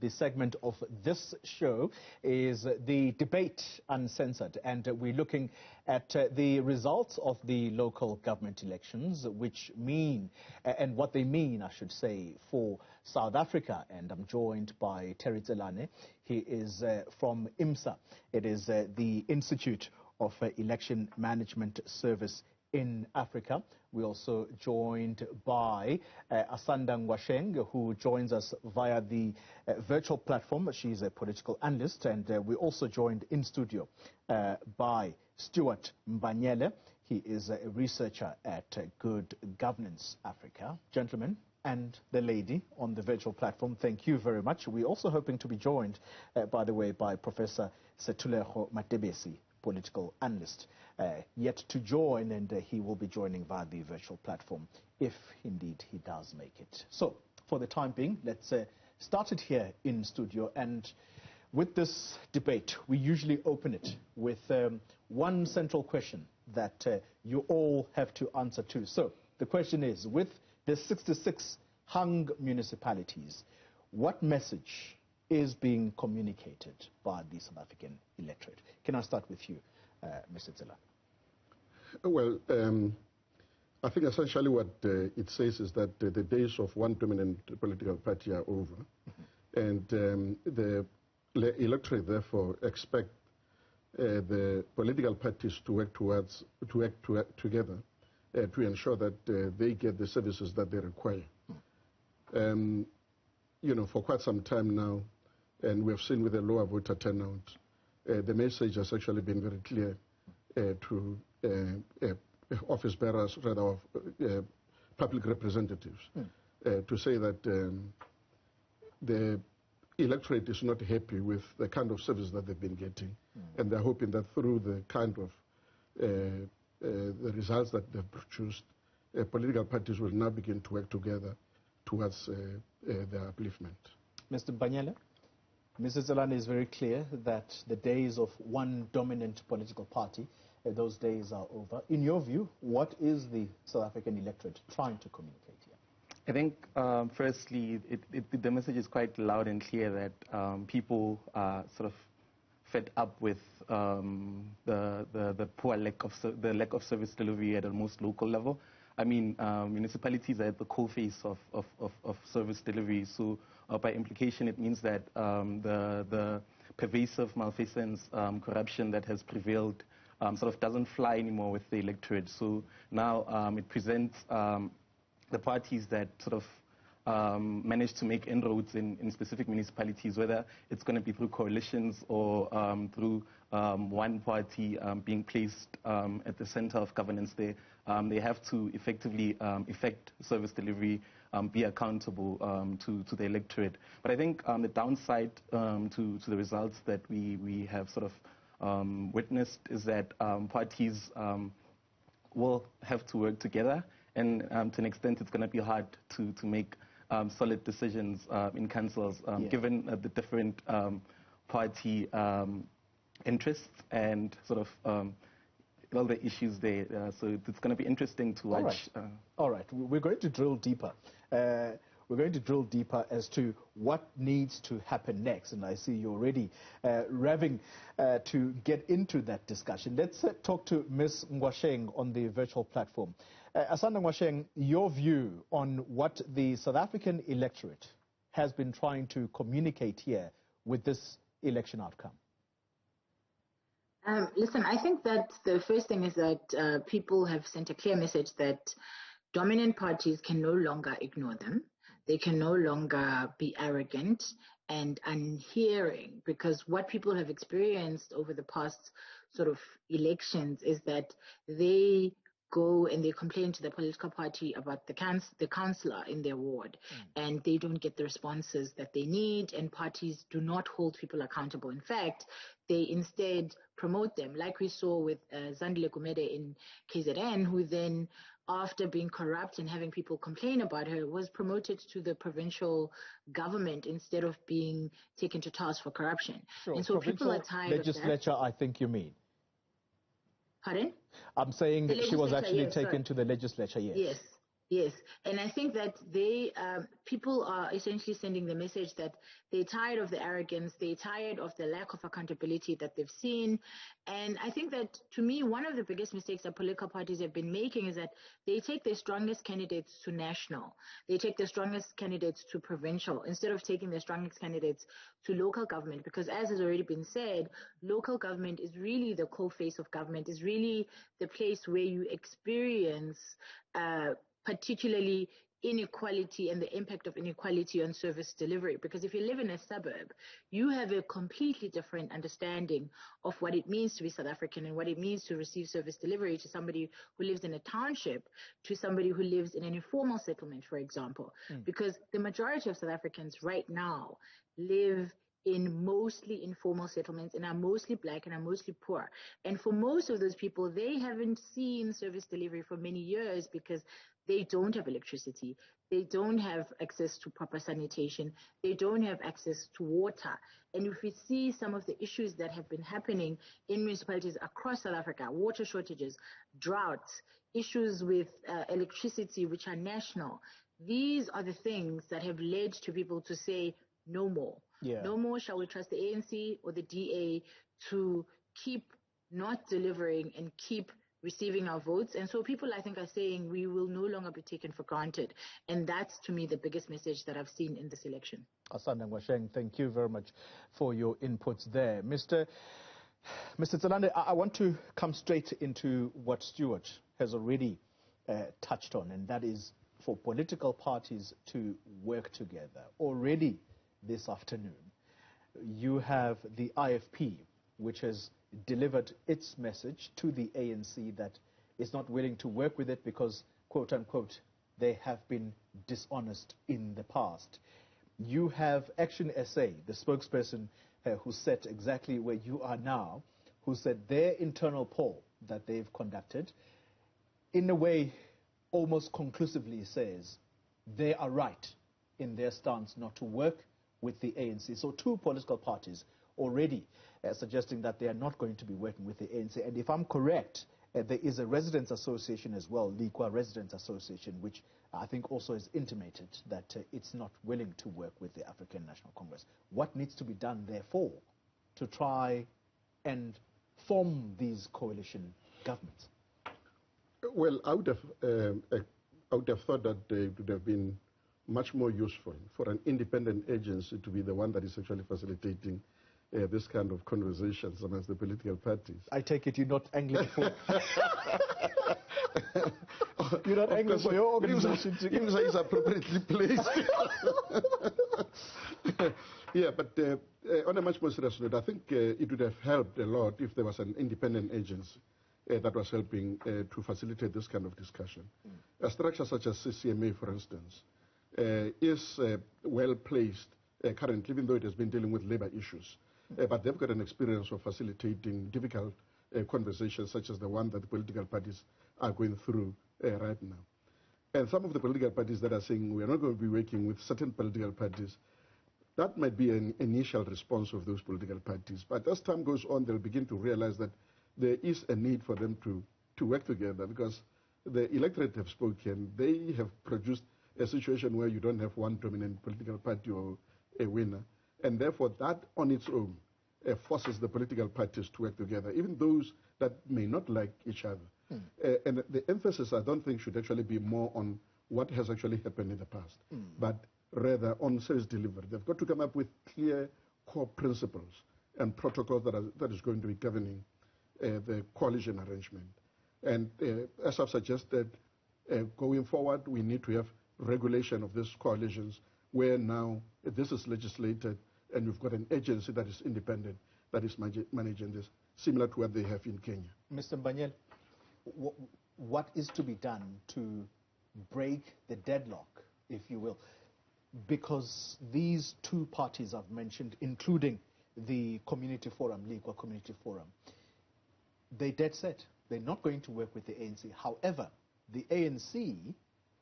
The segment of this show is the debate Uncensored, and we're looking at the results of the local government elections, which mean, and what they mean, I should say, for South Africa. And I'm joined by Terry Tselane. He is from IMSA. It is the Institute of Election Management Service in Africa. We're also joined by Asanda Ngwasheng, who joins us via the virtual platform. She's a political analyst, and we're also joined in studio by Stuart Mbanyele. He is a researcher at Good Governance Africa. Gentlemen and the lady on the virtual platform, thank you very much. We're also hoping to be joined, by the way, by Professor Setulego Matebesi, political analyst, yet to join, and he will be joining via the virtual platform if indeed he does make it. So for the time being, let's start it here in studio. And with this debate, we usually open it with one central question that you all have to answer to. So the question is, with the 66 hung municipalities, what message is being communicated by the South African electorate? Can I start with you, Mr. Zilla? Well, I think essentially what it says is that the days of one dominant political party are over, and the electorate therefore expect the political parties to work together to ensure that they get the services that they require. You know, for quite some time now, and we have seen with the lower voter turnout, the message has actually been very clear to office bearers, rather public representatives, to say that the electorate is not happy with the kind of service that they've been getting, and they're hoping that through the kind of the results that they've produced, political parties will now begin to work together towards their upliftment. Mr. Banyele? Mrs. Zalane is very clear that the days of one dominant political party, those days are over. In your view, what is the South African electorate trying to communicate here? I think, firstly, the message is quite loud and clear that people are sort of fed up with the poor lack of service delivery at a most local level. I mean, municipalities are at the coalface of service delivery, so by implication it means that the pervasive malfeasance, corruption that has prevailed sort of doesn't fly anymore with the electorate. So now it presents the parties that sort of managed to make inroads in specific municipalities, whether it's going to be through coalitions or through one party being placed at the center of governance there. They have to effectively effect service delivery, be accountable to the electorate. But I think the downside to the results that we have sort of witnessed is that parties will have to work together, and to an extent it's going to be hard to make solid decisions in councils, given the different party interests and sort of all the issues there. So it's going to be interesting to watch. All right. We're going to drill deeper. We're going to drill deeper as to what needs to happen next. And I see you're already revving to get into that discussion. Let's talk to Ms. Ngwasheng on the virtual platform. Asanda Ngwasheng, your view on what the South African electorate has been trying to communicate here with this election outcome. Listen, I think that the first thing is that people have sent a clear message that dominant parties can no longer ignore them. They can no longer be arrogant and unhearing, because what people have experienced over the past sort of elections is that they go and they complain to the political party about the councillor in their ward, and they don't get the responses that they need, and parties do not hold people accountable. In fact, they instead promote them, like we saw with Zandile Gumede in KZN, who then, after being corrupt and having people complain about her, was promoted to the provincial government instead of being taken to task for corruption. Sure. And so people are tired of that. Legislature, I think you mean. Pardon? I'm saying that she was actually taken to the legislature, yes. Yes. Yes, and I think that people are essentially sending the message that they're tired of the arrogance, they're tired of the lack of accountability that they've seen. And I think that, to me, one of the biggest mistakes that political parties have been making is that they take their strongest candidates to national. They take their strongest candidates to provincial instead of taking their strongest candidates to local government. Because as has already been said, local government is really the co-face of government, is really the place where you experience particularly inequality and the impact of inequality on service delivery. Because if you live in a suburb, you have a completely different understanding of what it means to be South African and what it means to receive service delivery to somebody who lives in a township, to somebody who lives in an informal settlement, for example. Because the majority of South Africans right now live in mostly informal settlements and are mostly black and are mostly poor. And for most of those people, they haven't seen service delivery for many years because they don't have electricity, they don't have access to proper sanitation, they don't have access to water. And if we see some of the issues that have been happening in municipalities across South Africa, water shortages, droughts, issues with electricity, which are national, these are the things that have led to people to say, no more. Yeah. No more shall we trust the ANC or the DA to keep not delivering and keep receiving our votes. And so people, I think, are saying we will no longer be taken for granted. And that's, to me, the biggest message that I've seen in this election. Asanda Ngwasheng, thank you very much for your inputs there. Mr. Tsalande, I want to come straight into what Stuart has already touched on, and that is for political parties to work together. Already this afternoon, you have the IFP, which has delivered its message to the ANC that it's not willing to work with it because, quote unquote, they have been dishonest in the past. You have Action SA, the spokesperson who sat exactly where you are now, who said their internal poll that they've conducted, in a way, almost conclusively says they are right in their stance not to work with the ANC. So two political parties already suggesting that they are not going to be working with the ANC. And if I'm correct, there is a residents association as well, Liqua Residents Association, which I think also has intimated that it's not willing to work with the African National Congress. What needs to be done, therefore, to try and form these coalition governments? Well, I would have thought that it would have been much more useful for an independent agency to be the one that is actually facilitating this kind of conversations amongst the political parties. I take it you're not angling for... You're not angling for your organization to... IMSA is appropriately placed. Yeah, but on a much more serious note, I think it would have helped a lot if there was an independent agency that was helping to facilitate this kind of discussion. A structure such as CCMA, for instance, is well placed currently, even though it has been dealing with labor issues. But they've got an experience of facilitating difficult conversations such as the one that the political parties are going through right now. And some of the political parties that are saying we are not going to be working with certain political parties, that might be an initial response of those political parties. But as time goes on, they'll begin to realize that there is a need for them to work together, because the electorate have spoken. They have produced a situation where you don't have one dominant political party or a winner. And therefore, that on its own forces the political parties to work together, even those that may not like each other. And the emphasis, I don't think, should actually be more on what has actually happened in the past, but rather on service delivery. They've got to come up with clear core principles and protocols that is going to be governing the coalition arrangement. And as I've suggested, going forward, we need to have regulation of these coalitions, where now this is legislated and we've got an agency that is independent that is managing this, similar to what they have in Kenya. Mr. Mbanyel, what is to be done to break the deadlock, if you will? Because these two parties I've mentioned, including the Community Forum, Liqua Community Forum, they dead set. They're not going to work with the ANC. However, the ANC,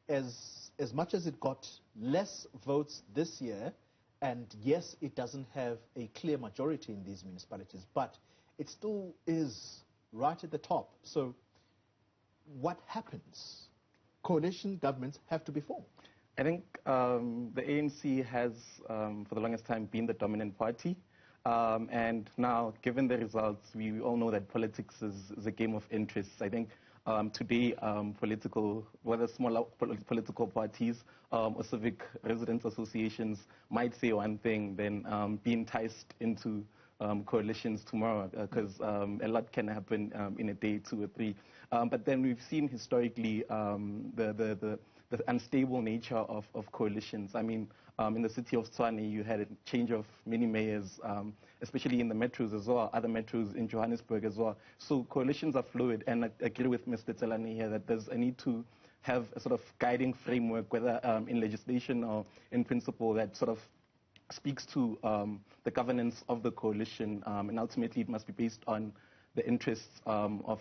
as much as it got less votes this year, and yes, it doesn't have a clear majority in these municipalities, but it still is right at the top. So what happens coalition governments have to be formed? I think the ANC has, for the longest time, been the dominant party. And now, given the results, we all know that politics is a game of interests. I think today, whether smaller political parties or civic residents associations might say one thing, then be enticed into coalitions tomorrow, because a lot can happen in a day, 2 or 3. But then we've seen historically the unstable nature of coalitions. I mean, in the city of Tshwane, you had a change of many mayors, especially in the metros as well, other metros in Johannesburg as well. So coalitions are fluid, and I agree with Mr. Tselane here that there's a need to have a sort of guiding framework, whether in legislation or in principle, that sort of speaks to the governance of the coalition, and ultimately it must be based on the interests of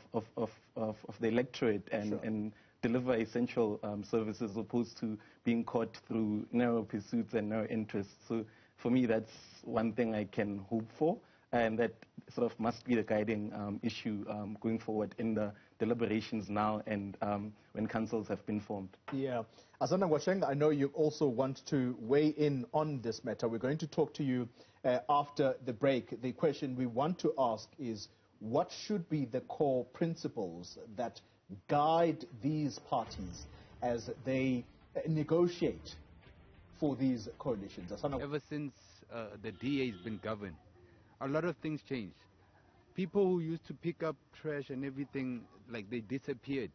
the electorate and deliver essential services, as opposed to being caught through narrow pursuits and narrow interests. So for me, that's one thing I can hope for, and that sort of must be the guiding issue going forward in the deliberations now and when councils have been formed. Yeah. Asanda Ngwasheng, I know you also want to weigh in on this matter. We're going to talk to you after the break. The question we want to ask is, what should be the core principles that guide these parties as they negotiate for these coalitions? Ever since the DA has been governed, a lot of things changed. People who used to pick up trash and everything, like, they disappeared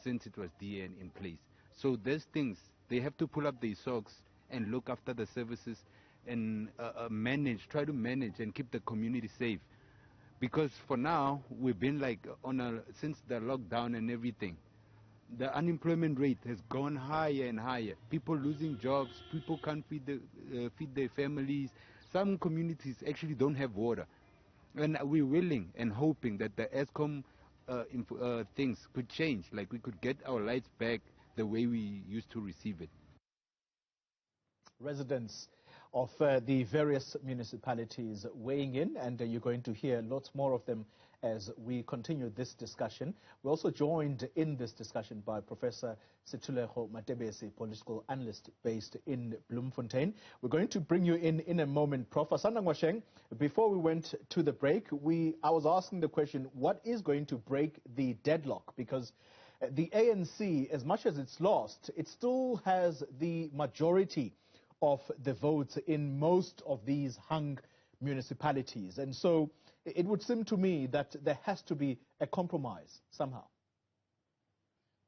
since it was DA in place. So there's things, they have to pull up their socks and look after the services and try to manage and keep the community safe. Because for now, we've been like since the lockdown and everything, the unemployment rate has gone higher and higher. People losing jobs, people can't feed their families. Some communities actually don't have water. And we're willing and hoping that the ESCOM things could change, like we could get our lights back the way we used to receive it. Residents of the various municipalities weighing in, and you're going to hear lots more of them as we continue this discussion. We're also joined in this discussion by Professor Situlejo Matebese, political analyst based in Bloemfontein. We're going to bring you in a moment. Prof. Asanda Ngwasheng, before we went to the break, I was asking the question, what is going to break the deadlock? Because the ANC, as much as it's lost, it still has the majority of the votes in most of these hung municipalities. And so it would seem to me that there has to be a compromise somehow.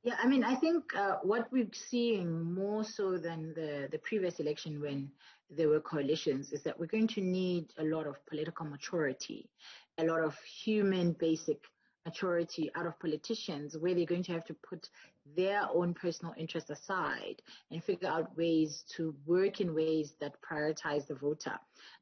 Yeah, I mean, I think what we're seeing more so than the previous election when there were coalitions is that we're going to need a lot of political maturity, a lot of human basic maturity out of politicians, where they're going to have to put their own personal interests aside and figure out ways to work in ways that prioritize the voter.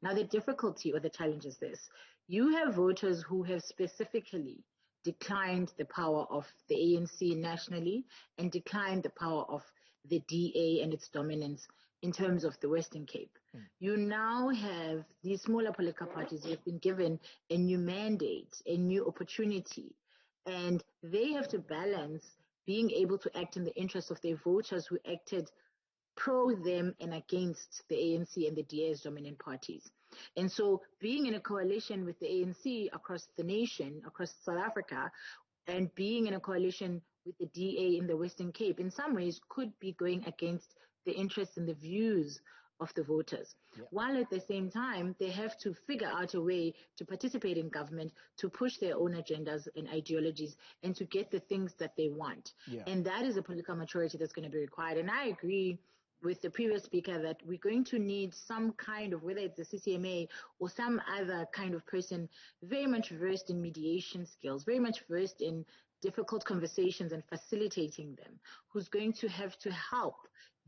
Now, the difficulty or the challenge is this. You have voters who have specifically declined the power of the ANC nationally and declined the power of the DA and its dominance in terms of the Western Cape. You now have these smaller political parties who have been given a new mandate, a new opportunity, and they have to balance being able to act in the interest of their voters who acted pro them and against the ANC and the DA's dominant parties. And so being in a coalition with the ANC across the nation, across South Africa, and being in a coalition with the DA in the Western Cape, in some ways could be going against the interests and the views of the voters. Yeah. While at the same time, they have to figure out a way to participate in government, to push their own agendas and ideologies, and to get the things that they want. Yeah. And that is a political maturity that's going to be required. And I agree with the previous speaker that we're going to need some kind of, whether it's the CCMA or some other kind of person very much versed in mediation skills, very much versed in difficult conversations and facilitating them, who's going to have to help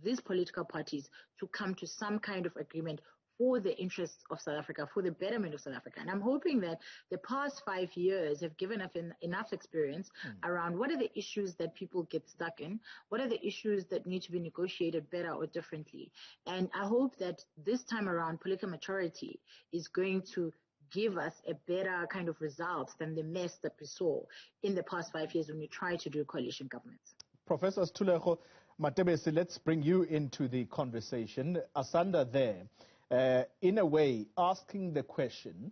these political parties to come to some kind of agreement for the interests of South Africa, for the betterment of South Africa. And I'm hoping that the past 5 years have given us enough experience around what are the issues that people get stuck in, what are the issues that need to be negotiated better or differently. And I hope that this time around, political maturity is going to give us a better kind of result than the mess that we saw in the past 5 years when we tried to do coalition governments. Professor Stulego Matebesi, let's bring you into the conversation. Asanda there, in a way, asking the question,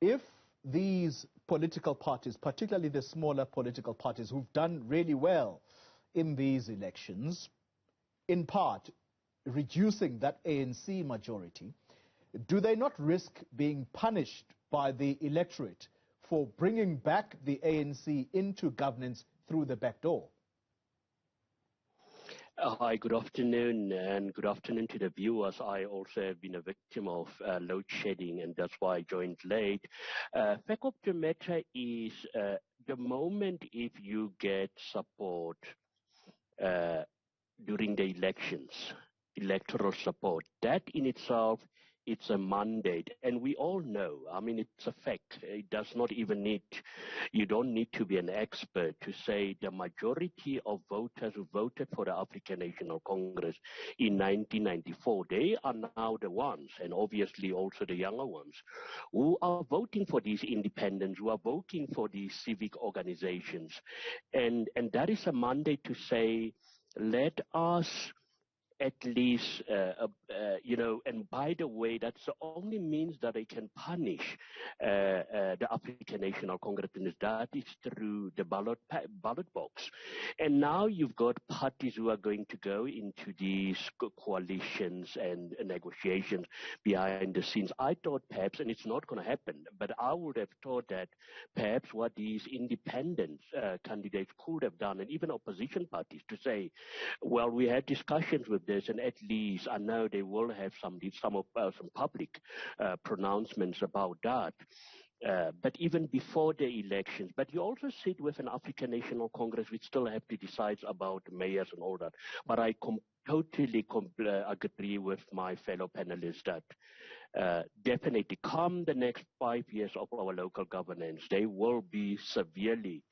if these political parties, particularly the smaller political parties who've done really well in these elections, in part reducing that ANC majority, do they not risk being punished by the electorate for bringing back the ANC into governance through the back door? Hi, good afternoon, and good afternoon to the viewers. I also have been a victim of load shedding, and that's why I joined late. Fact of the matter is, the moment if you get support during the elections, electoral support, that in itself, it's a mandate, and we all know, I mean, it's a fact. It does not even need, you don't need to be an expert to say the majority of voters who voted for the African National Congress in 1994, they are now the ones, and obviously also the younger ones, who are voting for these independents, who are voting for these civic organizations. And that is a mandate to say, let us at least, and by the way, that's the only means that they can punish the African National Congress, and that is through the ballot box. And now you've got parties who are going to go into these coalitions and negotiations behind the scenes. I thought perhaps, and it's not going to happen, but I would have thought that perhaps what these independent candidates could have done, and even opposition parties, to say, well, we had discussions with this, and at least I know they will have some public pronouncements about that. But even before the elections, but you also sit with an African National Congress which still have to decide about mayors and all that. But I totally agree with my fellow panelists that definitely come the next 5 years of our local governance, they will be severely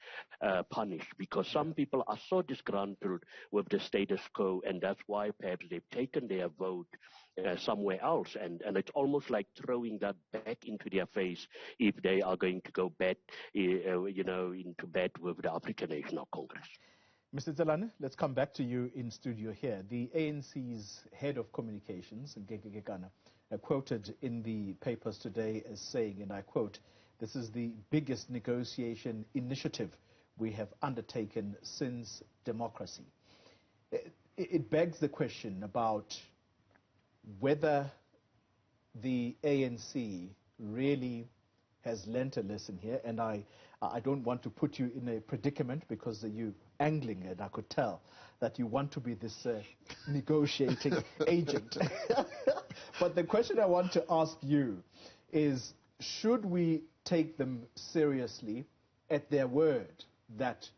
punished, because some people are so disgruntled with the status quo, and that's why perhaps they've taken their vote somewhere else, and it's almost like throwing that back into their face if they are going to go back, into bed with the African National Congress. Mr. Zelane, let's come back to you in studio here. The ANC's head of communications, Ngeke Gekana, quoted in the papers today as saying, and I quote, "This is the biggest negotiation initiative we have undertaken since democracy." It begs the question about whether the ANC really has learnt a lesson here, and I don't want to put you in a predicament, because you angling, and I could tell that you want to be this negotiating agent. But the question I want to ask you is, should we take them seriously at their word that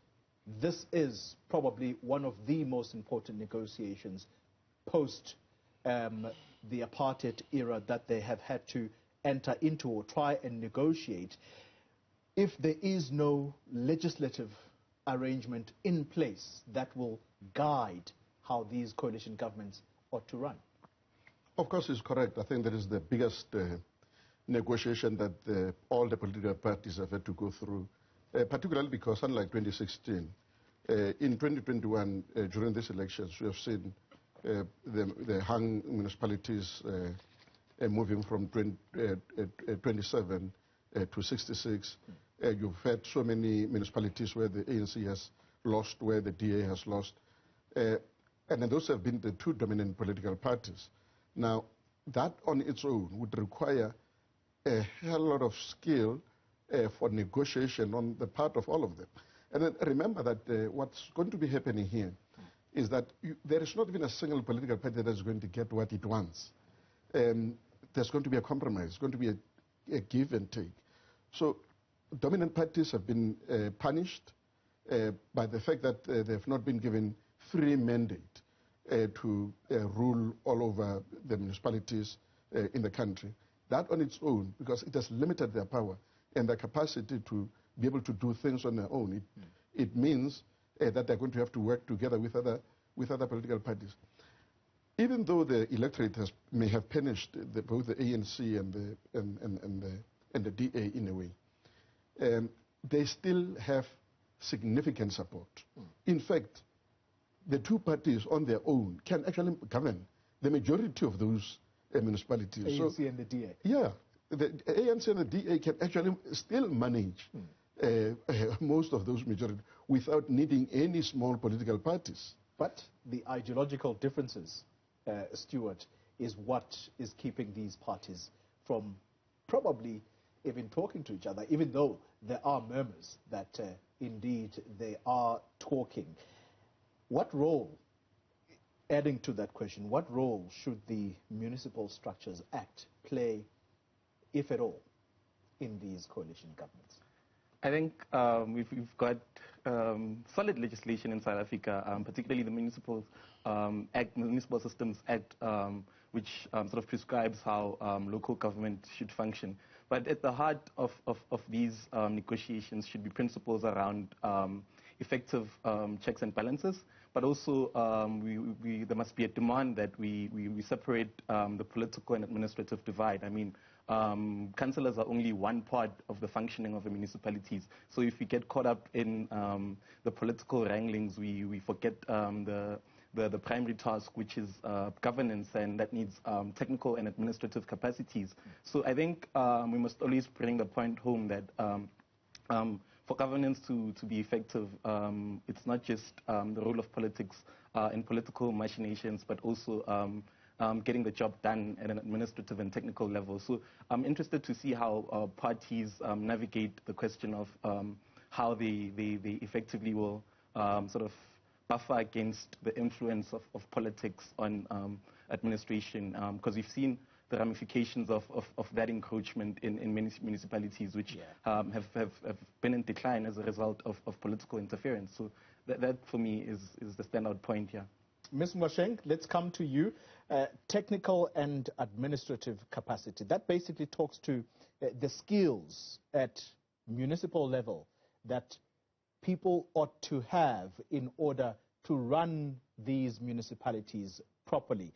this is probably one of the most important negotiations post the apartheid era that they have had to enter into or try and negotiate, if there is no legislative arrangement in place that will guide how these coalition governments ought to run? Of course, it's correct. I think that is the biggest negotiation that all the political parties have had to go through, particularly because, unlike 2016, in 2021, during these elections, we have seen the hung municipalities moving from 27 to 66. You've had so many municipalities where the ANC has lost, where the DA has lost. And then those have been the two dominant political parties. Now, that on its own would require a hell lot of skill for negotiation on the part of all of them. And then remember that what's going to be happening here is that there is not even a single political party that is going to get what it wants. There's going to be a compromise. It's going to be a give and take. So dominant parties have been punished by the fact that they have not been given free mandate to rule all over the municipalities in the country. That on its own, because it has limited their power and their capacity to be able to do things on their own, it means that they're going to have to work together with other political parties. Even though the electorate may have punished both the ANC and the DA in a way, they still have significant support. In fact, the two parties on their own can actually govern the majority of those municipalities. ANC and the DA. Yeah, the ANC and the DA can actually still manage most of those majority without needing any small political parties. But the ideological differences, Stuart, is what is keeping these parties from probably even talking to each other, even though there are murmurs that indeed they are talking. What role, adding to that question, what role should the Municipal Structures Act play, if at all, in these coalition governments? I think we've got solid legislation in South Africa, particularly the Municipal Systems Act, which sort of prescribes how local government should function. But at the heart of these negotiations should be principles around effective checks and balances, but also there must be a demand that we separate the political and administrative divide. I mean, councillors are only one part of the functioning of the municipalities. So if we get caught up in the political wranglings, we forget the primary task, which is governance, and that needs technical and administrative capacities. So I think we must always bring the point home that for governance to be effective, it's not just the role of politics and political machinations, but also getting the job done at an administrative and technical level. So I'm interested to see how parties navigate the question of how they effectively will sort of buffer against the influence of politics on administration, because we've seen the ramifications of that encroachment in many municipalities, which have been in decline as a result of political interference. So that for me is the standout point here. Ms. Mwasheng, let's come to you. Technical and administrative capacity. That basically talks to the skills at municipal level that people ought to have in order to run these municipalities properly.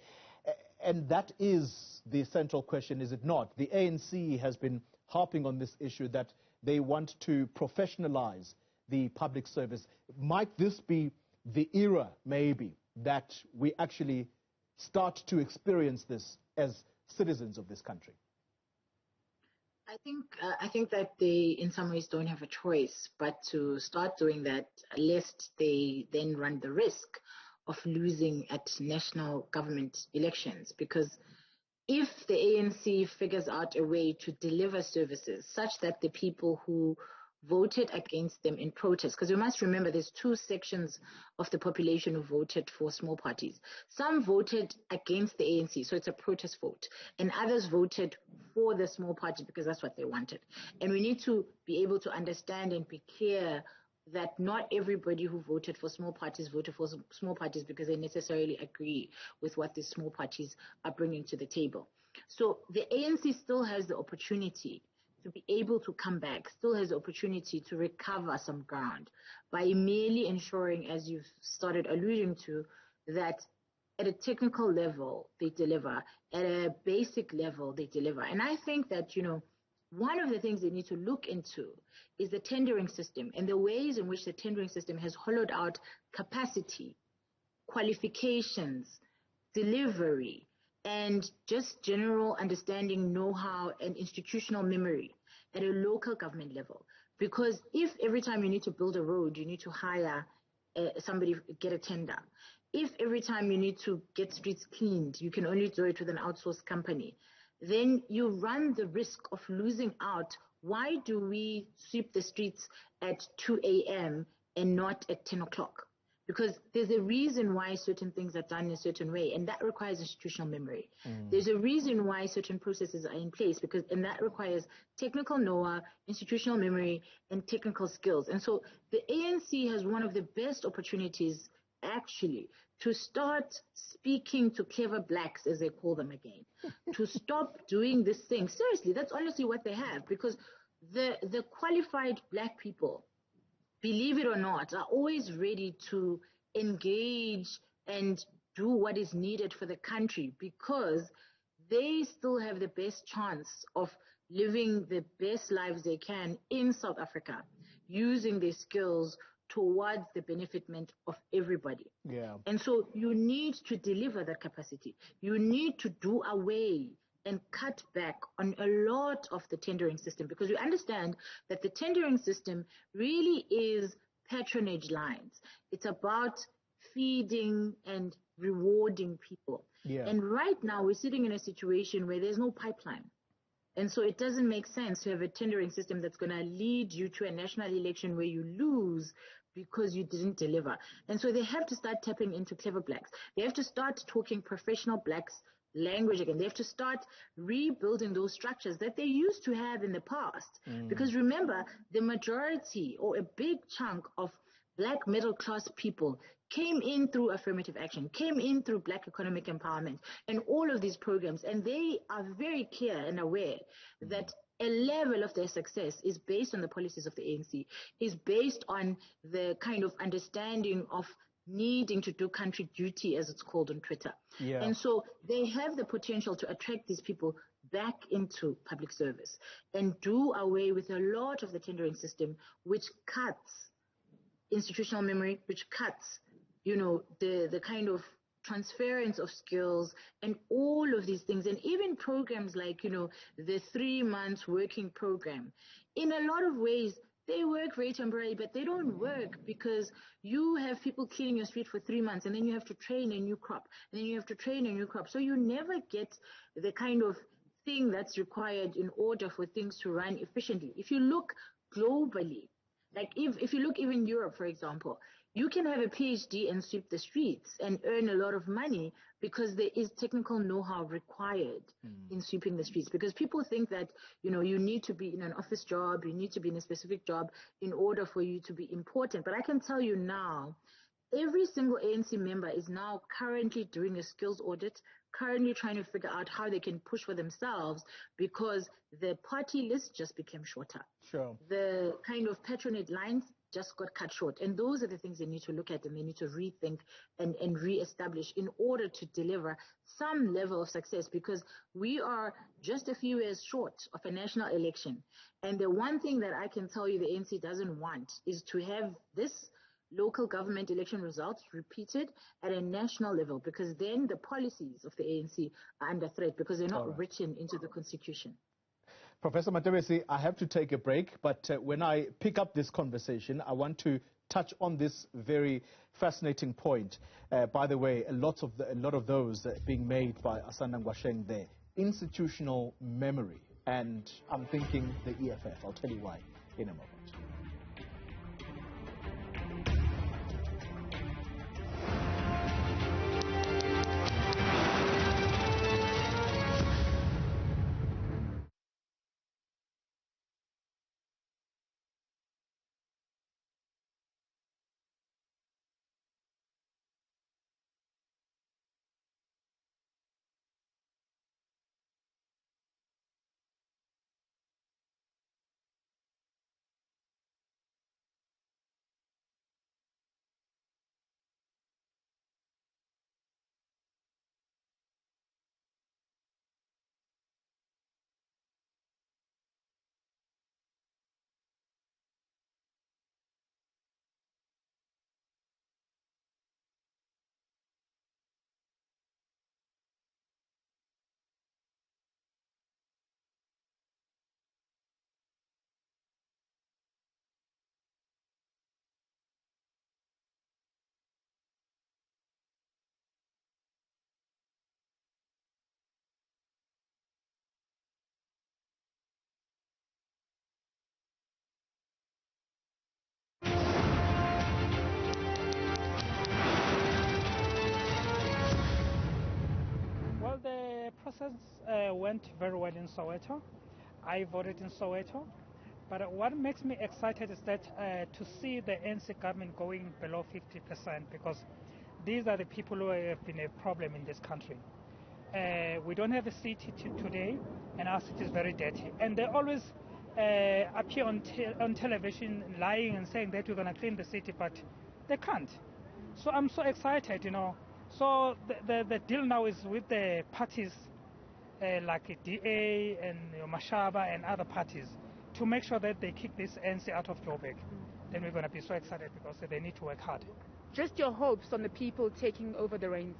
And that is the central question, is it not? The ANC has been harping on this issue that they want to professionalize the public service. Might this be the era, maybe, that we actually start to experience this as citizens of this country? I think that they, in some ways, don't have a choice but to start doing that, lest they then run the risk of losing at national government elections. Because if the ANC figures out a way to deliver services such that the people who voted against them in protest, because you must remember there's two sections of the population who voted for small parties. Some voted against the ANC, so it's a protest vote, and others voted for the small party because that's what they wanted. And we need to be able to understand and be clear that not everybody who voted for small parties voted for small parties because they necessarily agree with what the small parties are bringing to the table. So the ANC still has the opportunity to be able to come back, still has the opportunity to recover some ground by merely ensuring, as you've started alluding to, that at a technical level they deliver, at a basic level they deliver. And I think that, one of the things they need to look into is the tendering system and the ways in which the tendering system has hollowed out capacity, qualifications, delivery, and just general understanding, know-how, and institutional memory at a local government level. Because if every time you need to build a road, you need to hire somebody, get a tender. If every time you need to get streets cleaned, you can only do it with an outsourced company, then you run the risk of losing out. Why do we sweep the streets at 2 a.m. and not at 10 o'clock? Because there's a reason why certain things are done in a certain way, and that requires institutional memory. There's a reason why certain processes are in place, and that requires technical know-how, institutional memory, and technical skills. And so the ANC has one of the best opportunities, actually, to start speaking to clever blacks, as they call them again, to stop doing this thing. Seriously, that's honestly what they have, because the qualified black people, believe it or not, are always ready to engage and do what is needed for the country, because they still have the best chance of living the best lives they can in South Africa, using their skills towards the benefitment of everybody. Yeah. And so you need to deliver that capacity. You need to do away and cut back on a lot of the tendering system, because you understand that the tendering system really is patronage lines. It's about feeding and rewarding people. Yeah. And right now we're sitting in a situation where there's no pipeline. And so it doesn't make sense to have a tendering system that's going to lead you to a national election where you lose because you didn't deliver. And so they have to start tapping into clever blacks. They have to start talking professional blacks language again. They have to start rebuilding those structures that they used to have in the past. Because remember, the majority or a big chunk of black middle class people came in through affirmative action, came in through black economic empowerment and all of these programs. And they are very clear and aware that a level of their success is based on the policies of the ANC, is based on the kind of understanding of needing to do country duty, as it's called on Twitter. Yeah. And so they have the potential to attract these people back into public service and do away with a lot of the tendering system, which cuts institutional memory, which cuts, the kind of transference of skills and all of these things. And even programs like, the 3 months working program, in a lot of ways, they work very temporarily, but they don't work because you have people cleaning your street for 3 months and then you have to train a new crop and then you have to train a new crop. So you never get the kind of thing that's required in order for things to run efficiently. If you look globally, like if you look even Europe, for example, you can have a PhD and sweep the streets and earn a lot of money because there is technical know-how required in sweeping the streets. Because people think that, you need to be in an office job, you need to be in a specific job in order for you to be important. But I can tell you now, every single ANC member is now currently doing a skills audit, currently trying to figure out how they can push for themselves because the party list just became shorter. Sure. The kind of patronage lines just got cut short. And those are the things they need to look at and they need to rethink and reestablish in order to deliver some level of success, because we are just a few years short of a national election. And the one thing that I can tell you the ANC doesn't want is to have this local government election results repeated at a national level, because then the policies of the ANC are under threat because they're not written into the constitution. Professor Matebesi, I have to take a break, but when I pick up this conversation, I want to touch on this very fascinating point. By the way, a lot of those being made by Asanda Ngwasheng there, institutional memory, and I'm thinking the EFF. I'll tell you why in a moment. The process went very well in Soweto. I voted in Soweto. But what makes me excited is that to see the ANC government going below 50%, because these are the people who have been a problem in this country. We don't have a city today, and our city is very dirty. And they always appear on television lying and saying that we're going to clean the city, but they can't. So I'm so excited, So the deal now is with the parties like DA and Mashaba and other parties to make sure that they kick this ANC out of Joburg. then we're going to be so excited because they need to work hard. Just your hopes on the people taking over the reins.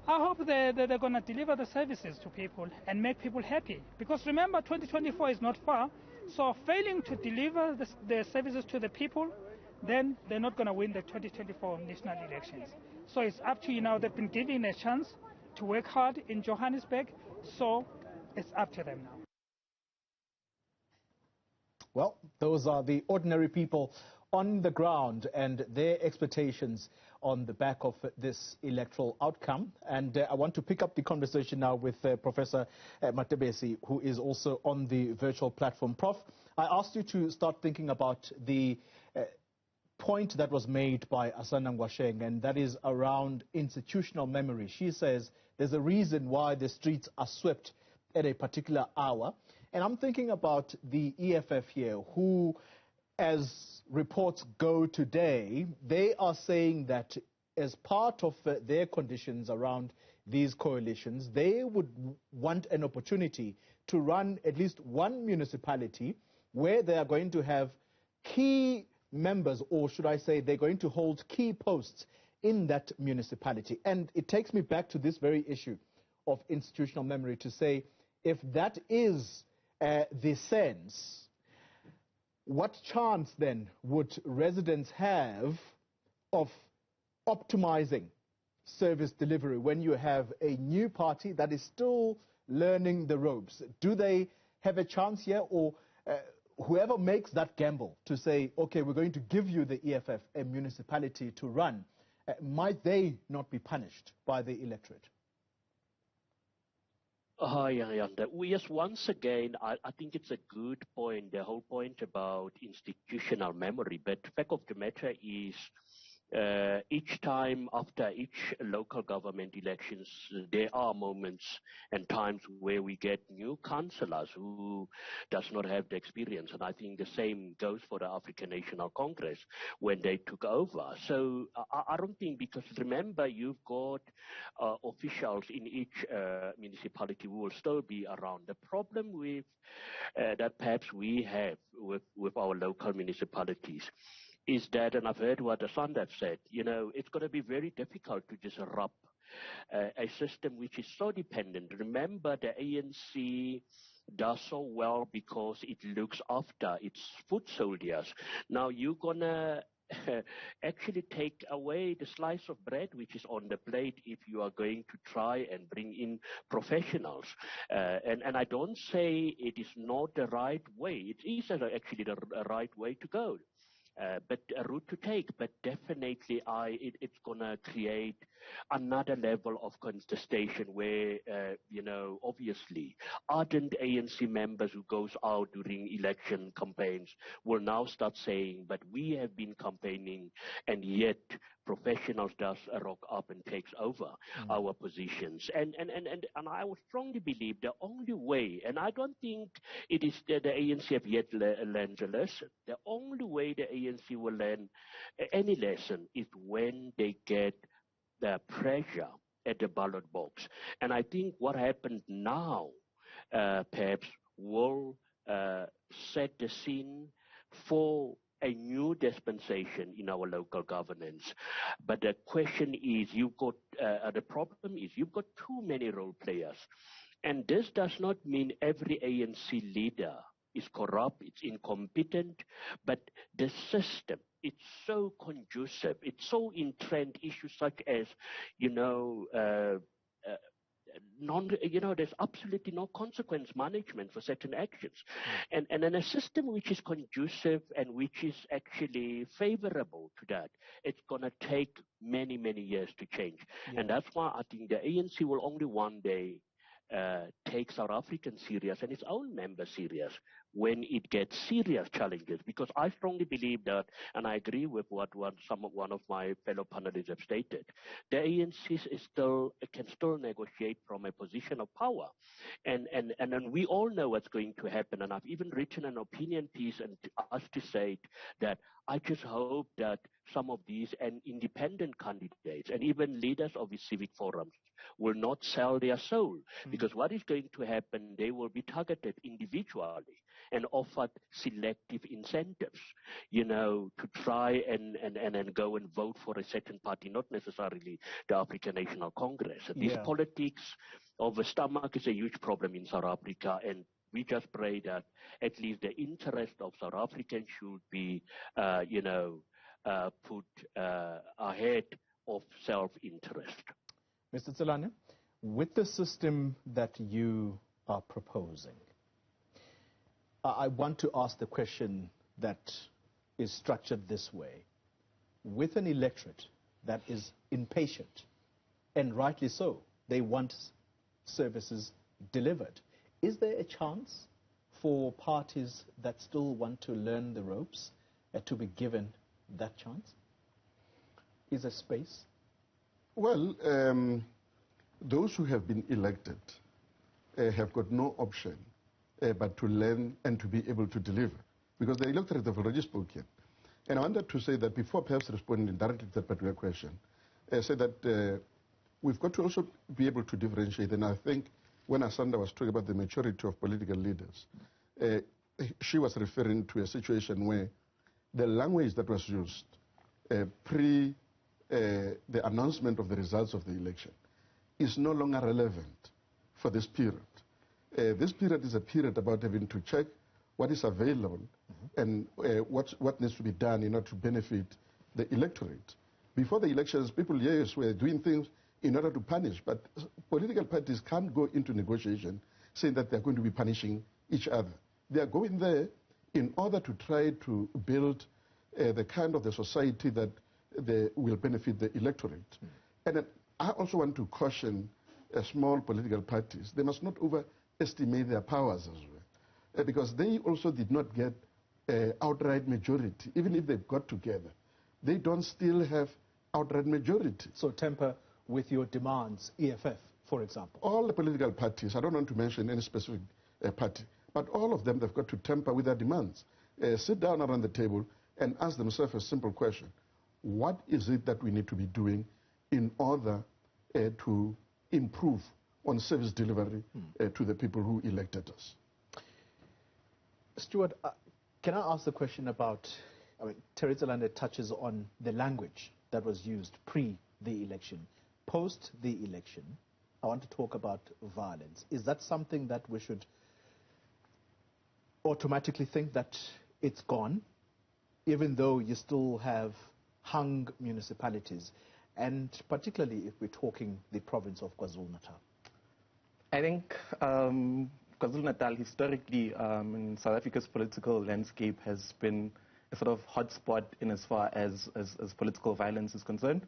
I hope they're going to deliver the services to people and make people happy. Because remember, 2024 is not far. So failing to deliver the services to the people, then they're not going to win the 2024 national elections. So it's up to you now. They've been given a chance to work hard in Johannesburg. So it's up to them now. Well, those are the ordinary people on the ground and their expectations on the back of this electoral outcome. And I want to pick up the conversation now with Professor Matebesi, who is also on the virtual platform. Prof, I asked you to start thinking about the point that was made by Asana Ngwasheng, and that is around institutional memory. She says there's a reason why the streets are swept at a particular hour. And I'm thinking about the EFF here, who, as reports go today, they are saying that as part of their conditions around these coalitions, they would want an opportunity to run at least one municipality where they are going to have key members, or should I say they're going to hold key posts in that municipality. And it takes me back to this very issue of institutional memory to say, if that is the sense, what chance then would residents have of optimizing service delivery when you have a new party that is still learning the ropes? Do they have a chance here, or whoever makes that gamble to say, okay, we're going to give you the EFF a municipality to run, might they not be punished by the electorate? Yes, once again, I think it's a good point, the whole point about institutional memory. But the fact of the matter is, each time after each local government elections, there are moments and times where we get new councillors who does not have the experience. And I think the same goes for the African National Congress when they took over. So I don't think, because remember, you've got officials in each municipality who will still be around. The problem with that perhaps we have with our local municipalities is that, and I've heard what Asanda said, it's going to be very difficult to just rub a system which is so dependent. Remember, the ANC does so well because it looks after its foot soldiers. Now you're going to actually take away the slice of bread which is on the plate if you are going to try and bring in professionals. And I don't say it is not the right way. It is actually the right way to go. But a route to take, but definitely it's going to create another level of contestation where, obviously ardent ANC members who goes out during election campaigns will now start saying, but we have been campaigning and yet professionals does rock up and takes over our positions. And I would strongly believe the only way, and I don't think it is the ANC have yet learned a lesson. The only way the ANC will learn any lesson is when they get the pressure at the ballot box. And I think what happened now perhaps will set the scene for a new dispensation in our local governance. But the question is, the problem is you've got too many role players. And this does not mean every ANC leader is corrupt, it's incompetent, but the system, it's so conducive, it's so entrenched, issues such as, there's absolutely no consequence management for certain actions. And in a system which is conducive and which is actually favorable to that, it's going to take many, many years to change. Yeah. And that's why I think the ANC will only one day take South African serious and its own members serious when it gets serious challenges. Because I strongly believe that, and I agree with what one of my fellow panelists have stated, the ANC can still negotiate from a position of power. And we all know what's going to happen. And I've even written an opinion piece and asked to say that I just hope that some of these and independent candidates and even leaders of these civic forums will not sell their soul, because what is going to happen, they will be targeted individually and offered selective incentives, to try and go and vote for a certain party, not necessarily the African National Congress. This politics of the stomach is a huge problem in South Africa, and we just pray that at least the interest of South Africans should be, put ahead of self-interest. Mr. Tselane, with the system that you are proposing, I want to ask the question that is structured this way. With an electorate that is impatient, and rightly so, they want services delivered, is there a chance for parties that still want to learn the ropes to be given that chance? Is there space? Well, those who have been elected have got no option but to learn and to be able to deliver, because the electorate have already spoken. And I wanted to say that before perhaps responding directly to that particular question, say that we've got to also be able to differentiate. And I think when Asanda was talking about the maturity of political leaders, she was referring to a situation where the language that was used pre the announcement of the results of the election is no longer relevant for this period. This period is a period about having to check what is available and what needs to be done in order to benefit the electorate. Before the elections, people, yes, were doing things in order to punish, but political parties can't go into negotiation saying that they're going to be punishing each other. They are going there in order to try to build the kind of the society that will benefit the electorate. And I also want to caution small political parties. They must not overestimate their powers as well, because they also did not get outright majority. Even if they've got together, they don't still have outright majority. So temper with your demands, EFF, for example. All the political parties, I don't want to mention any specific party, but all of them, they've got to temper with their demands. Sit down around the table and ask themselves a simple question. What is it that we need to be doing in order to improve on service delivery to the people who elected us? Stuart, can I ask the question about, Terry Tselane touches on the language that was used pre the election. Post the election, I want to talk about violence. Is that something that we should automatically think that it's gone, even though you still have hung municipalities, and particularly if we're talking the province of KwaZulu-Natal? I think KwaZulu-Natal historically in South Africa's political landscape has been a sort of hotspot in as far as political violence is concerned.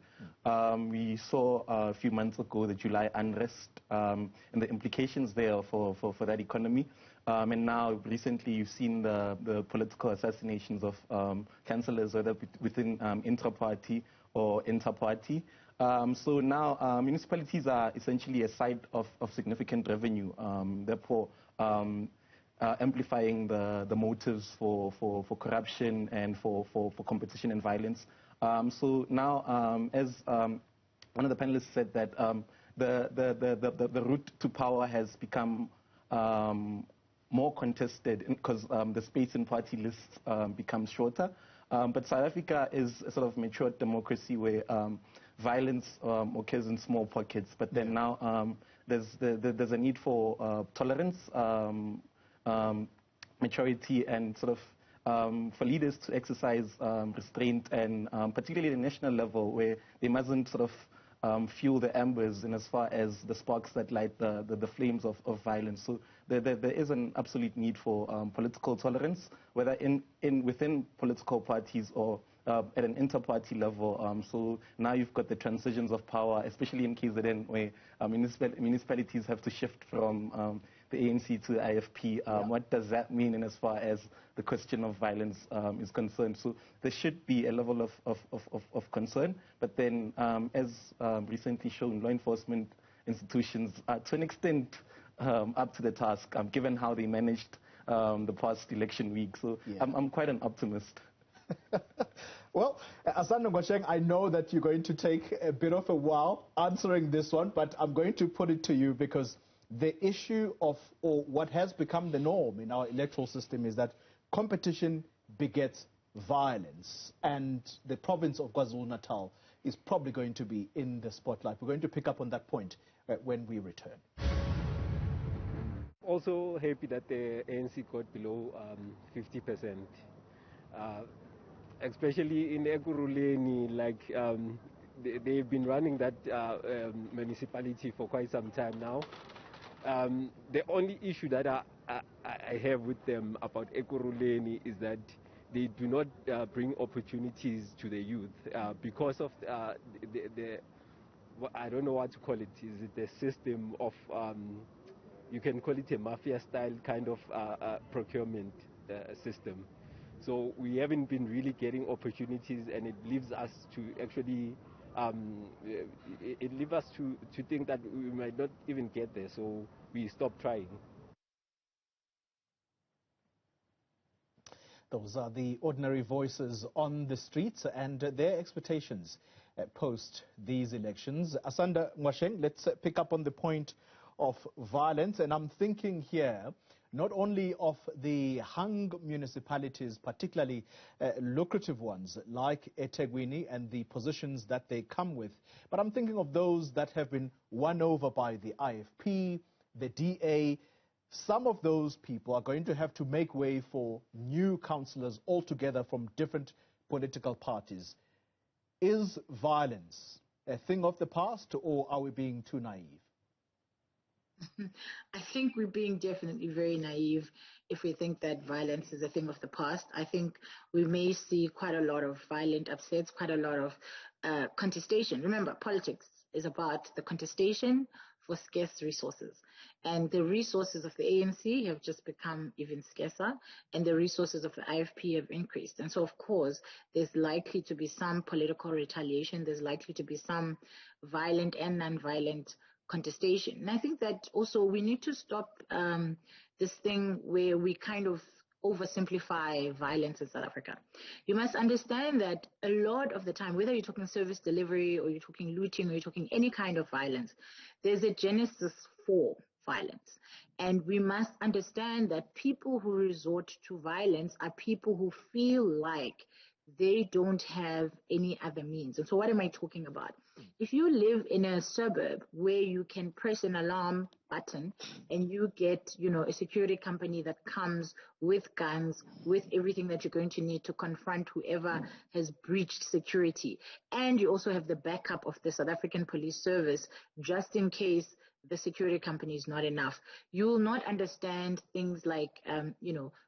We saw a few months ago the July unrest and the implications there for that economy. And now recently you've seen the political assassinations of councillors, whether within intra-party or inter-party. So now municipalities are essentially a site of significant revenue, therefore amplifying the motives for corruption and for competition and violence. So now, as one of the panelists said, that the route to power has become more contested because the space in party lists becomes shorter. But South Africa is a sort of mature democracy where violence occurs in small pockets. But then now there's a need for tolerance, maturity, and sort of for leaders to exercise restraint, and particularly at the national level, where they mustn't sort of fuel the embers in as far as the sparks that light the flames of violence. So there is an absolute need for political tolerance, whether within political parties or at an inter-party level. So now you've got the transitions of power, especially in KZN, where municipalities have to shift from the ANC to the IFP. What does that mean in as far as the question of violence is concerned? So there should be a level of concern, but then as recently shown, law enforcement institutions are to an extent up to the task, given how they managed the past election week. So I'm quite an optimist. Well, Asanda Ngwasheng, I know that you're going to take a bit of a while answering this one, but I'm going to put it to you because the issue of, or what has become the norm in our electoral system is that competition begets violence, and the province of KwaZulu-Natal is probably going to be in the spotlight. We're going to pick up on that point when we return. Also happy that the ANC got below 50%. Especially in Ekurhuleni, like they've been running that municipality for quite some time now. The only issue that I have with them about Ekurhuleni is that they do not bring opportunities to the youth because of the I don't know what to call it. Is it the system of you can call it a mafia style kind of procurement system. So we haven't been really getting opportunities, and it leaves us to actually, it leaves us to think that we might not even get there, so we stop trying. Those are the ordinary voices on the streets and their expectations post these elections. Asanda Ngwasheng, let's pick up on the point of violence, and I'm thinking here not only of the hung municipalities, particularly lucrative ones like eThekwini and the positions that they come with, but I'm thinking of those that have been won over by the IFP, the DA. Some of those people are going to have to make way for new councillors altogether from different political parties. Is violence a thing of the past, or are we being too naive? I think we're being definitely very naive if we think that violence is a thing of the past. I think we may see quite a lot of violent upsets, quite a lot of contestation. Remember, politics is about the contestation for scarce resources. And the resources of the ANC have just become even scarcer, and the resources of the IFP have increased. And so, of course, there's likely to be some political retaliation. There's likely to be some violent and non-violent contestation. And I think that also we need to stop this thing where we kind of oversimplify violence in South Africa. You must understand that a lot of the time, whether you're talking service delivery or you're talking looting or you're talking any kind of violence, there's a genesis for violence. And we must understand that people who resort to violence are people who feel like they don't have any other means. And so what am I talking about? If you live in a suburb where you can press an alarm button and you get, a security company that comes with guns, with everything that you're going to need to confront whoever has breached security, and you also have the backup of the South African Police Service just in case the security company is not enough, you will not understand things like,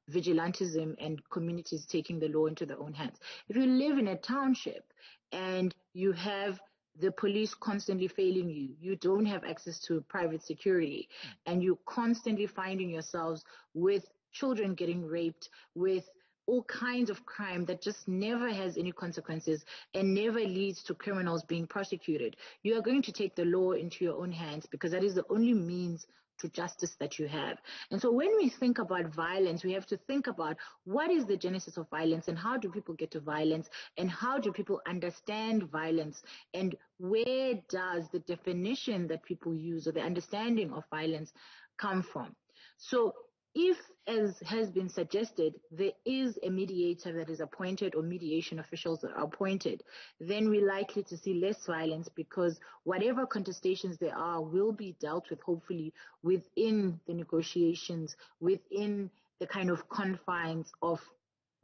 vigilantism and communities taking the law into their own hands. If you live in a township and you have the police constantly failing you, you don't have access to private security, and you're constantly finding yourselves with children getting raped, with all kinds of crime that just never has any consequences and never leads to criminals being prosecuted, you are going to take the law into your own hands because that is the only means to justice that you have. And so when we think about violence, we have to think about what is the genesis of violence and how do people get to violence and how do people understand violence and where does the definition that people use or the understanding of violence come from. So if, as has been suggested, there is a mediator that is appointed or mediation officials that are appointed, then we're likely to see less violence because whatever contestations there are will be dealt with, hopefully, within the negotiations, within the kind of confines of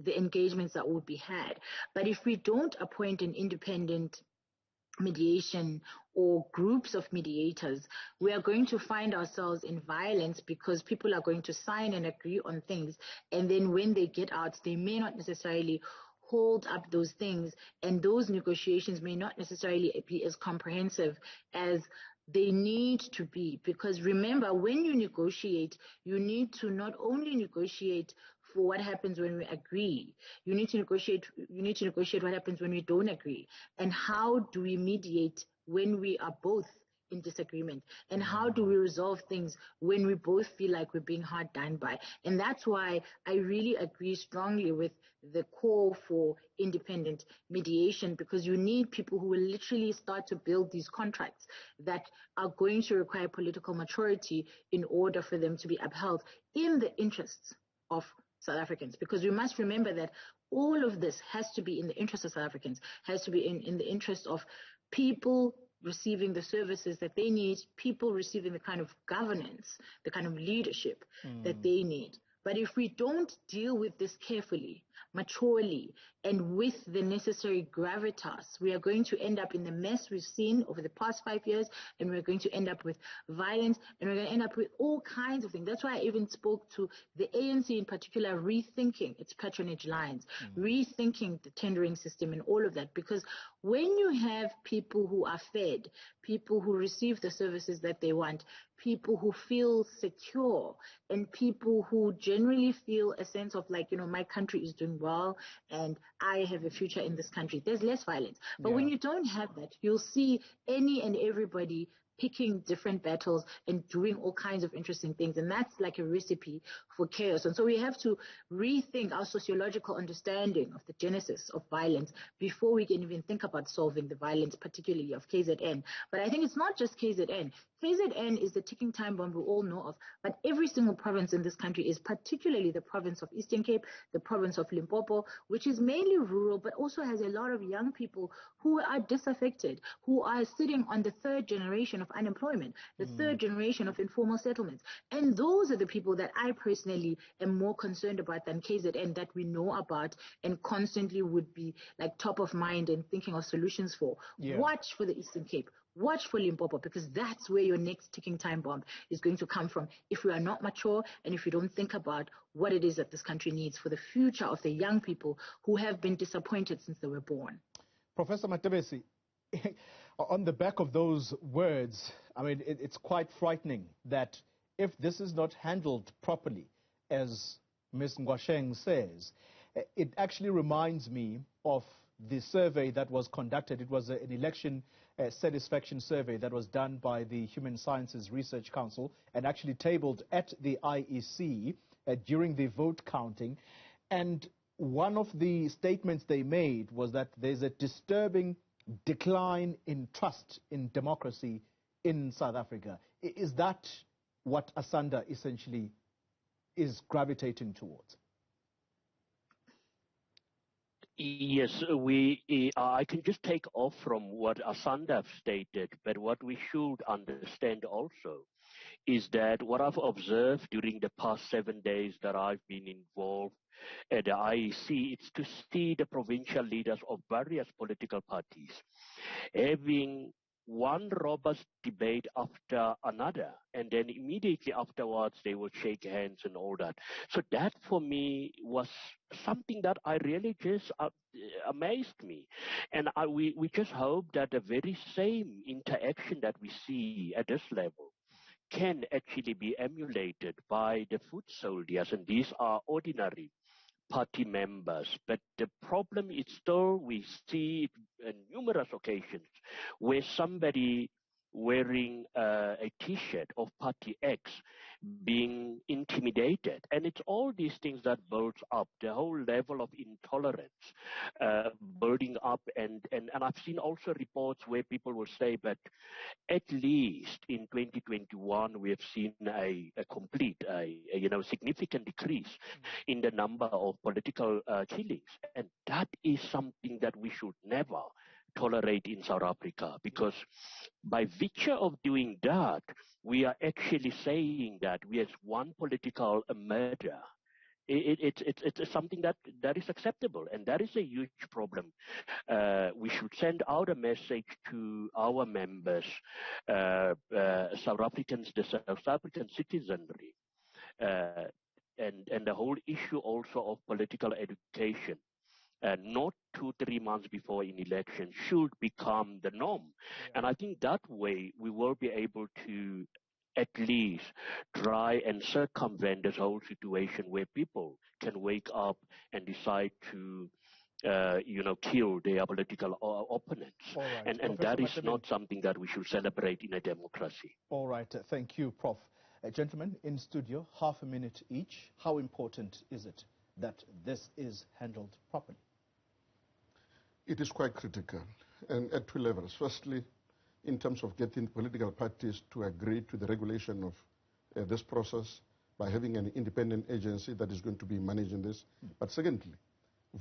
the engagements that would be had. But if we don't appoint an independent mediation or groups of mediators, we are going to find ourselves in violence because people are going to sign and agree on things, and then when they get out, they may not necessarily hold up those things, and those negotiations may not necessarily be as comprehensive as they need to be. Because remember, when you negotiate, you need to not only negotiate for what happens when we agree. You need to negotiate what happens when we don't agree. And how do we mediate when we are both in disagreement? And how do we resolve things when we both feel like we're being hard done by? And that's why I really agree strongly with the call for independent mediation, because you need people who will literally start to build these contracts that are going to require political maturity in order for them to be upheld in the interests of South Africans. Because we must remember that all of this has to be in the interest of South Africans, has to be in the interest of people receiving the services that they need, people receiving the kind of governance, the kind of leadership that they need. But if we don't deal with this carefully, maturely, and with the necessary gravitas, we are going to end up in the mess we've seen over the past 5 years, and we're going to end up with violence, and we're going to end up with all kinds of things. That's why I even spoke to the ANC in particular, rethinking its patronage lines, rethinking the tendering system and all of that. Because when you have people who are fed, people who receive the services that they want, people who feel secure, and people who generally feel a sense of like, my country is doing well and I have a future in this country, there's less violence. But when you don't have that, you'll see any and everybody picking different battles and doing all kinds of interesting things. And that's like a recipe for chaos. And so we have to rethink our sociological understanding of the genesis of violence before we can even think about solving the violence, particularly of KZN. But I think it's not just KZN. KZN is the ticking time bomb we all know of, but every single province in this country is, particularly the province of Eastern Cape, the province of Limpopo, which is mainly rural, but also has a lot of young people who are disaffected, who are sitting on the third generation of unemployment, the third generation of informal settlements. And those are the people that I personally am more concerned about than KZN, that we know about and constantly would be like top of mind and thinking of solutions for. Watch for the Eastern Cape. Watch for Limpopo, because that's where your next ticking time bomb is going to come from if we are not mature and if we don't think about what it is that this country needs for the future of the young people who have been disappointed since they were born. Professor Matebesi, on the back of those words, I mean, it's quite frightening that if this is not handled properly, as Ms. Ngwasheng says, it actually reminds me of the survey that was conducted. It was an election satisfaction survey that was done by the Human Sciences Research Council and actually tabled at the IEC during the vote counting. And one of the statements they made was that there's a disturbing decline in trust in democracy in South Africa. Is that what Asanda essentially is gravitating towards? Yes, I can just take off from what Asanda stated, but what we should understand also is that what I've observed during the past 7 days that I've been involved at the IEC, it's to see the provincial leaders of various political parties having one robust debate after another, and then immediately afterwards they will shake hands and all that. So that for me was something that I really just amazed me. And we just hope that the very same interaction that we see at this level can actually be emulated by the foot soldiers, and these are ordinary party members. But the problem is still we see numerous occasions where somebody wearing a T-shirt of Party X being intimidated. And it's all these things that builds up, the whole level of intolerance building up. And I've seen also reports where people will say, but at least in 2021, we have seen a complete, significant decrease in the number of political killings. And that is something that we should never tolerate in South Africa, because by virtue of doing that, we are actually saying that we have one political murder. It's something that is acceptable, and that is a huge problem. We should send out a message to our members, South Africans, the South African citizenry, and the whole issue also of political education. Not 2-3 months before an election should become the norm. Yeah. And I think that way we will be able to at least try and circumvent this whole situation where people can wake up and decide to kill their political opponents. All right. And that is not something that we should celebrate in a democracy. All right. Thank you, Prof. Gentlemen, in studio, half a minute each. How important is it that this is handled properly? It is quite critical, and at two levels. Firstly, in terms of getting political parties to agree to the regulation of this process by having an independent agency that is going to be managing this. But secondly,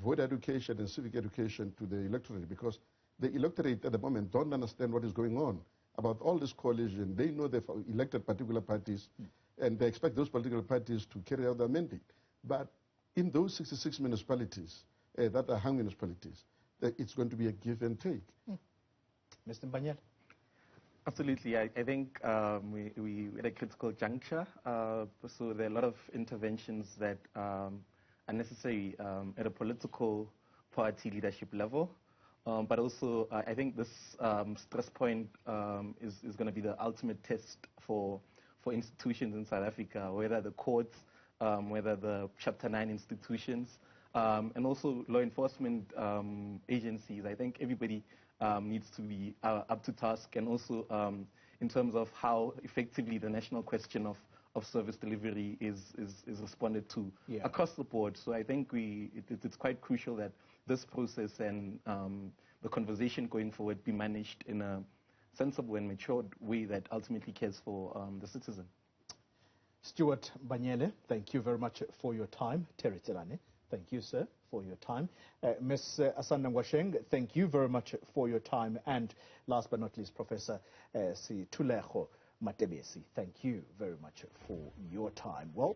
voter education and civic education to the electorate, because the electorate at the moment don't understand what is going on about all this coalition. They know they've elected particular parties, and they expect those political parties to carry out their mandate. But in those 66 municipalities that are hung municipalities, it's going to be a give and take. Mr. Mbanyela? Absolutely. I think we're at a critical juncture. So there are a lot of interventions that are necessary at a political party leadership level. But also, I think this stress point is going to be the ultimate test for institutions in South Africa, whether the courts, whether the Chapter 9 institutions, and also law enforcement agencies. I think everybody needs to be up to task, and also in terms of how effectively the national question of service delivery is responded to across the board. So I think it's quite crucial that this process and the conversation going forward be managed in a sensible and matured way that ultimately cares for the citizen. Stuart Mbanyela, thank you very much for your time. Terry Tselane, thank you, sir, for your time. Ms. Asanda Ngwasheng, thank you very much for your time. And last but not least, Professor Situlego Matebesi, thank you very much for your time. Well.